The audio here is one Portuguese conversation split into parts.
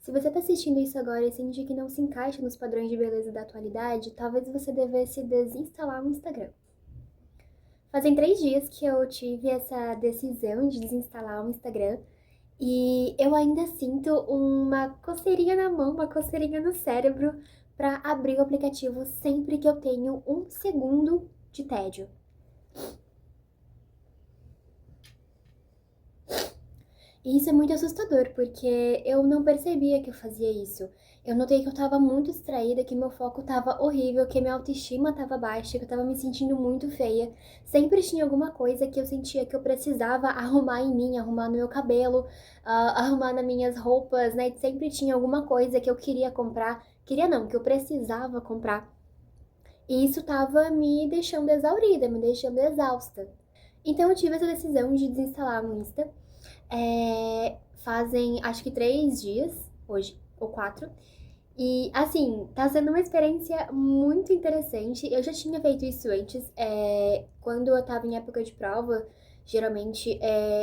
Se você tá assistindo isso agora e sente que não se encaixa nos padrões de beleza da atualidade, talvez você devesse desinstalar o Instagram. Fazem 3 dias que eu tive essa decisão de desinstalar o Instagram e eu ainda sinto uma coceirinha na mão, uma coceirinha no cérebro pra abrir o aplicativo sempre que eu tenho um segundo de tédio. E isso é muito assustador, porque eu não percebia que eu fazia isso. Eu notei que eu tava muito distraída, que meu foco tava horrível, que minha autoestima tava baixa, que eu tava me sentindo muito feia. Sempre tinha alguma coisa que eu sentia que eu precisava arrumar em mim, arrumar no meu cabelo, arrumar nas minhas roupas, né? Sempre tinha alguma coisa que eu queria comprar. Queria não, que eu precisava comprar. E isso tava me deixando exaurida, me deixando exausta. Então eu tive essa decisão de desinstalar o Insta. Fazem acho que 3 dias, hoje, ou 4. E assim, tá sendo uma experiência muito interessante. Eu já tinha feito isso antes. Quando eu tava em época de prova, geralmente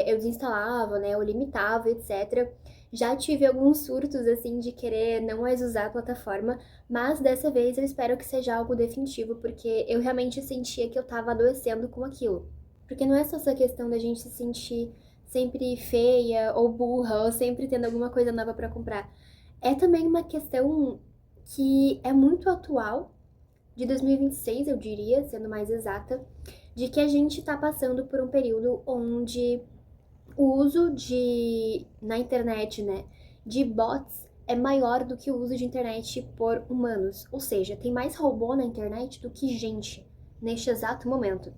eu desinstalava, né? Eu limitava, etc. Já tive alguns surtos, assim, de querer não mais usar a plataforma, mas dessa vez eu espero que seja algo definitivo, porque eu realmente sentia que eu tava adoecendo com aquilo. Porque não é só essa questão da gente se sentir sempre feia ou burra ou sempre tendo alguma coisa nova pra comprar. É também uma questão que é muito atual, de 2026, eu diria, sendo mais exata, de que a gente tá passando por um período onde o uso na internet, né, de bots é maior do que o uso de internet por humanos. Ou seja, tem mais robô na internet do que gente neste exato momento.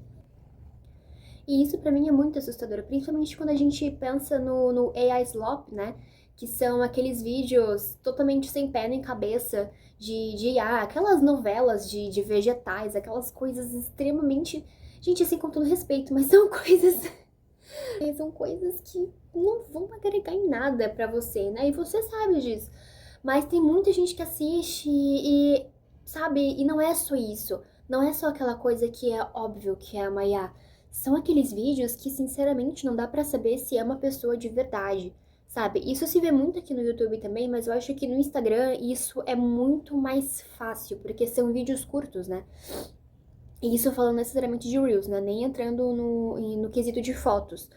E isso pra mim é muito assustador, principalmente quando a gente pensa no AI Slop, né? Que são aqueles vídeos totalmente sem pé nem cabeça de IA, aquelas novelas de vegetais, aquelas coisas extremamente. Gente, assim, com todo respeito, mas são coisas. São coisas que não vão agregar em nada pra você, né? E você sabe disso. Mas tem muita gente que assiste e, sabe, e não é só isso. Não é só aquela coisa que é óbvio que é a IA. São aqueles vídeos que, sinceramente, não dá pra saber se é uma pessoa de verdade, sabe? Isso se vê muito aqui no YouTube também, mas eu acho que no Instagram isso é muito mais fácil, porque são vídeos curtos, né? E isso falando necessariamente de Reels, né? Nem entrando no quesito de fotos.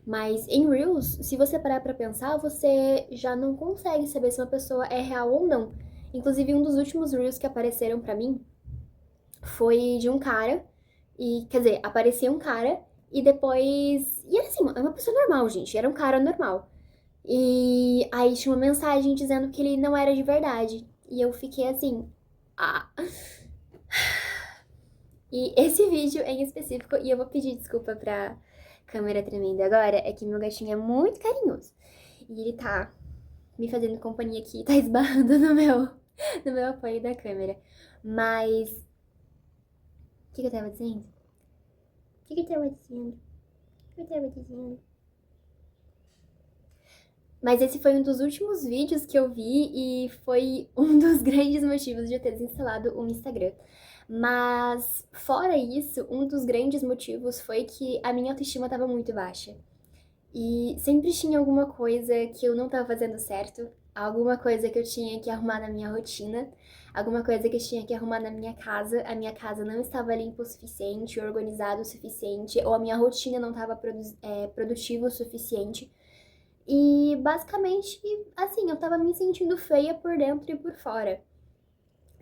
Mas em Reels, se você parar pra pensar, você já não consegue saber se uma pessoa é real ou não. Inclusive, um dos últimos Reels que apareceram pra mim foi de um cara, e quer dizer, aparecia um cara, e depois. E era assim, é uma pessoa normal, gente, era um cara normal. E aí tinha uma mensagem dizendo que ele não era de verdade. E eu fiquei assim. Ah. E esse vídeo em específico, e eu vou pedir desculpa pra câmera tremenda agora, é que meu gatinho é muito carinhoso. E ele tá me fazendo companhia aqui, tá esbarrando no meu apoio da câmera. Mas. O que eu tava dizendo? O que eu tava dizendo? O que eu tava dizendo? Mas esse foi um dos últimos vídeos que eu vi e foi um dos grandes motivos de eu ter desinstalado o Instagram. Mas, fora isso, um dos grandes motivos foi que a minha autoestima estava muito baixa. E sempre tinha alguma coisa que eu não estava fazendo certo, alguma coisa que eu tinha que arrumar na minha rotina, alguma coisa que eu tinha que arrumar na minha casa, a minha casa não estava limpa o suficiente, organizada o suficiente, ou a minha rotina não estava produtiva o suficiente. E basicamente, assim, eu tava me sentindo feia por dentro e por fora,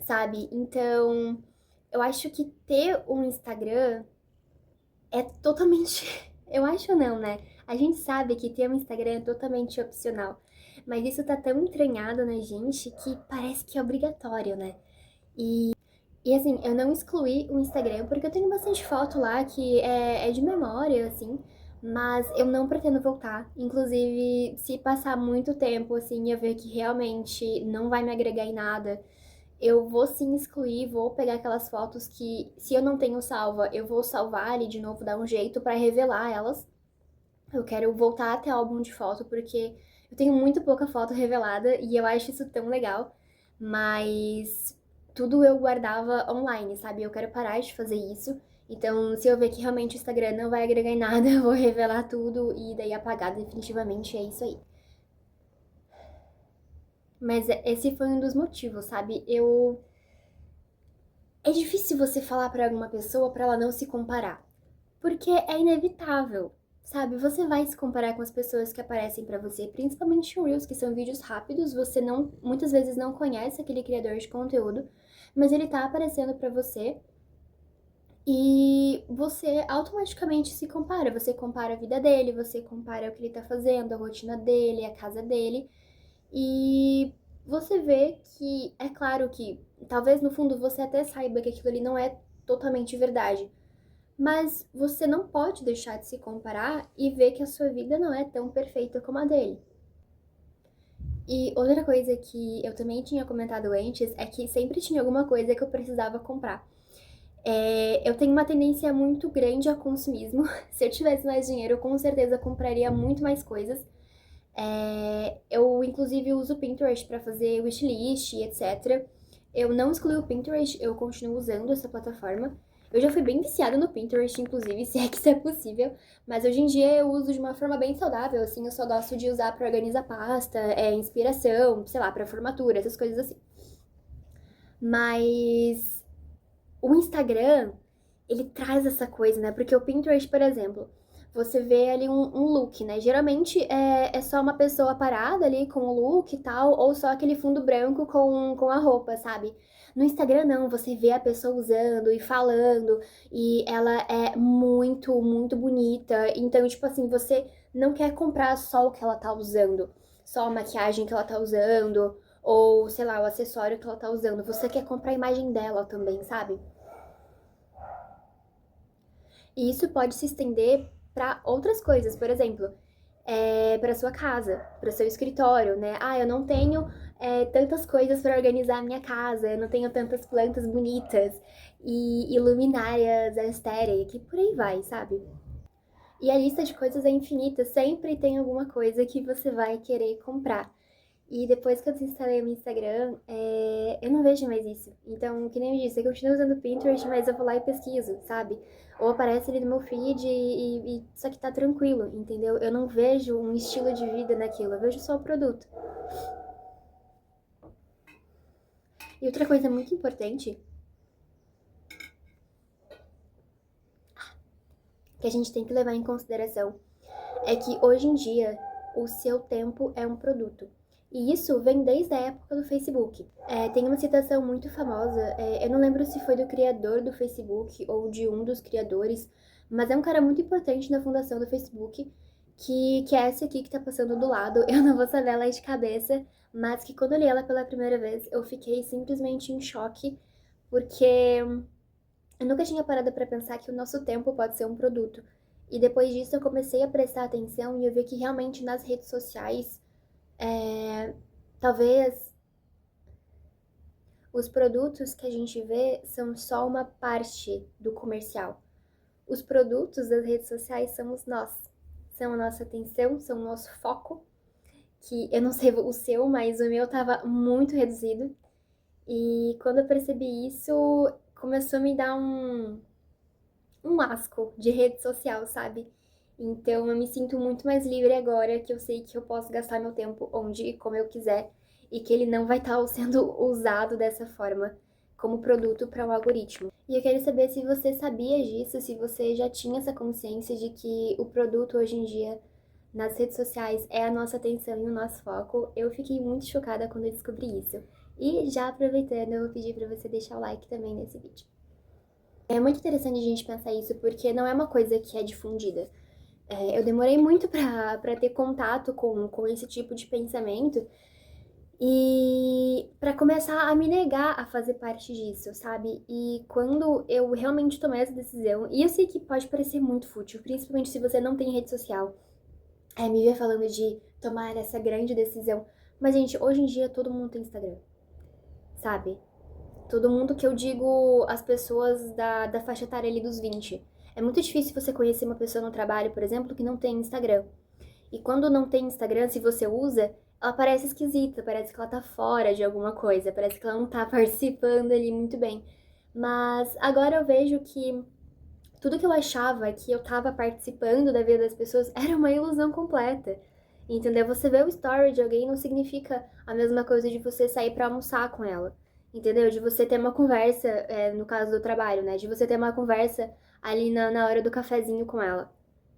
sabe? Então, eu acho que ter um Instagram é totalmente. Eu acho não, né? A gente sabe que ter um Instagram é totalmente opcional. Mas isso tá tão entranhado na gente que parece que é obrigatório, né? E assim, eu não excluí o Instagram porque eu tenho bastante foto lá que é de memória, assim, mas eu não pretendo voltar. Inclusive, se passar muito tempo, assim, e eu ver que realmente não vai me agregar em nada, eu vou sim excluir, vou pegar aquelas fotos que, se eu não tenho salva, eu vou salvar ali de novo, dar um jeito pra revelar elas. Eu quero voltar até álbum de foto porque eu tenho muito pouca foto revelada e eu acho isso tão legal, mas tudo eu guardava online, sabe? Eu quero parar de fazer isso. Então, se eu ver que realmente o Instagram não vai agregar em nada, eu vou revelar tudo e daí apagar definitivamente, é isso aí. Mas esse foi um dos motivos, sabe? É difícil você falar pra alguma pessoa pra ela não se comparar. Porque é inevitável, sabe? Você vai se comparar com as pessoas que aparecem pra você, principalmente em Reels, que são vídeos rápidos, você não, muitas vezes não conhece aquele criador de conteúdo, mas ele tá aparecendo pra você e você automaticamente se compara. Você compara a vida dele, você compara o que ele tá fazendo, a rotina dele, a casa dele, e você vê que, é claro que talvez no fundo você até saiba que aquilo ali não é totalmente verdade. Mas você não pode deixar de se comparar e ver que a sua vida não é tão perfeita como a dele. E outra coisa que eu também tinha comentado antes é que sempre tinha alguma coisa que eu precisava comprar. Eu tenho uma tendência muito grande ao consumismo. Se eu tivesse mais dinheiro, eu com certeza compraria muito mais coisas. Eu, inclusive, uso o Pinterest para fazer wishlist e etc. Eu não excluí o Pinterest, eu continuo usando essa plataforma. Eu já fui bem viciada no Pinterest, inclusive, se é que isso é possível. Mas hoje em dia eu uso de uma forma bem saudável, assim. Eu só gosto de usar para organizar pasta, inspiração, sei lá, para formatura, essas coisas assim. Mas o Instagram, ele traz essa coisa, né? Porque o Pinterest, por exemplo, você vê ali um look, né? Geralmente é só uma pessoa parada ali com o look e tal, ou só aquele fundo branco com a roupa, sabe? No Instagram, não, você vê a pessoa usando e falando, e ela é muito, muito bonita. Então, tipo assim, você não quer comprar só o que ela tá usando, só a maquiagem que ela tá usando, ou sei lá, o acessório que ela tá usando. Você quer comprar a imagem dela também, sabe? E isso pode se estender para outras coisas, por exemplo, para sua casa, para seu escritório, né? Ah, eu não tenho tantas coisas para organizar a minha casa, eu não tenho tantas plantas bonitas e luminárias aesthetic, e por aí vai, sabe? E a lista de coisas é infinita, sempre tem alguma coisa que você vai querer comprar. E depois que eu desinstalei o meu Instagram, eu não vejo mais isso. Então, que nem eu disse, eu continuo usando o Pinterest, mas eu vou lá e pesquiso, sabe? Ou aparece ali no meu feed e só que tá tranquilo, entendeu? Eu não vejo um estilo de vida naquilo, eu vejo só o produto. E outra coisa muito importante que a gente tem que levar em consideração é que hoje em dia o seu tempo é um produto. E isso vem desde a época do Facebook. Tem uma citação muito famosa, eu não lembro se foi do criador do Facebook ou de um dos criadores, mas é um cara muito importante na fundação do Facebook, que é essa aqui que tá passando do lado. Eu não vou saber ela de cabeça, mas que quando eu li ela pela primeira vez, eu fiquei simplesmente em choque, porque eu nunca tinha parado pra pensar que o nosso tempo pode ser um produto. E depois disso eu comecei a prestar atenção e eu vi que realmente nas redes sociais, talvez os produtos que a gente vê são só uma parte do comercial. Os produtos das redes sociais somos nós. São a nossa atenção, são o nosso foco, que eu não sei o seu, mas o meu tava muito reduzido. E quando eu percebi isso, começou a me dar um asco de rede social, sabe? Então eu me sinto muito mais livre agora que eu sei que eu posso gastar meu tempo onde e como eu quiser e que ele não vai estar sendo usado dessa forma como produto para o algoritmo. E eu quero saber se você sabia disso, se você já tinha essa consciência de que o produto hoje em dia nas redes sociais é a nossa atenção e o nosso foco. Eu fiquei muito chocada quando eu descobri isso. E já aproveitando, eu vou pedir para você deixar o like também nesse vídeo. É muito interessante a gente pensar isso porque não é uma coisa que é difundida. Eu demorei muito pra ter contato com esse tipo de pensamento e pra começar a me negar a fazer parte disso, sabe? E quando eu realmente tomei essa decisão, e eu sei que pode parecer muito fútil, principalmente se você não tem rede social, me ver falando de tomar essa grande decisão. Mas, gente, hoje em dia todo mundo tem Instagram, sabe? Todo mundo que eu digo, as pessoas da faixa etária ali dos 20. É muito difícil você conhecer uma pessoa no trabalho, por exemplo, que não tem Instagram. E quando não tem Instagram, se você usa, ela parece esquisita, parece que ela tá fora de alguma coisa, parece que ela não tá participando ali muito bem. Mas agora eu vejo que tudo que eu achava que eu tava participando da vida das pessoas era uma ilusão completa. Entendeu? Você ver o story de alguém não significa a mesma coisa de você sair pra almoçar com ela. Entendeu? De você ter uma conversa, no caso do trabalho, né? De você ter uma conversa ali na hora do cafezinho com ela.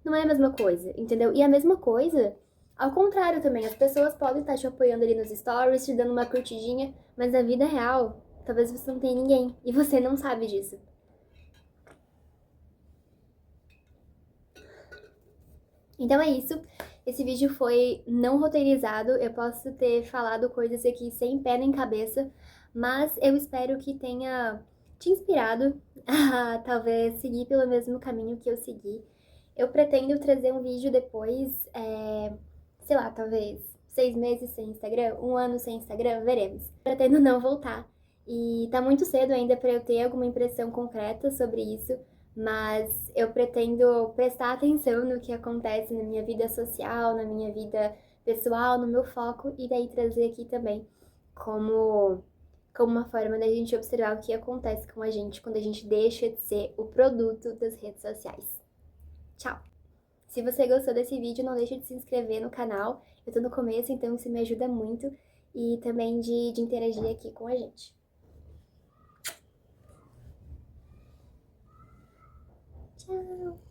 Não é a mesma coisa, entendeu? E a mesma coisa, ao contrário também, as pessoas podem estar te apoiando ali nos stories, te dando uma curtidinha, mas na vida real, talvez você não tenha ninguém. E você não sabe disso. Então é isso. Esse vídeo foi não roteirizado. Eu posso ter falado coisas aqui sem pé nem cabeça, mas eu espero que tenha te inspirado a talvez seguir pelo mesmo caminho que eu segui. Eu pretendo trazer um vídeo depois, sei lá, talvez 6 meses sem Instagram, um ano sem Instagram, veremos. Pretendo não voltar. E tá muito cedo ainda para eu ter alguma impressão concreta sobre isso, mas eu pretendo prestar atenção no que acontece na minha vida social, na minha vida pessoal, no meu foco, e daí trazer aqui também como, como uma forma da gente observar o que acontece com a gente quando a gente deixa de ser o produto das redes sociais. Tchau! Se você gostou desse vídeo, não deixe de se inscrever no canal. Eu tô no começo, então isso me ajuda muito. E também de interagir aqui com a gente. Tchau!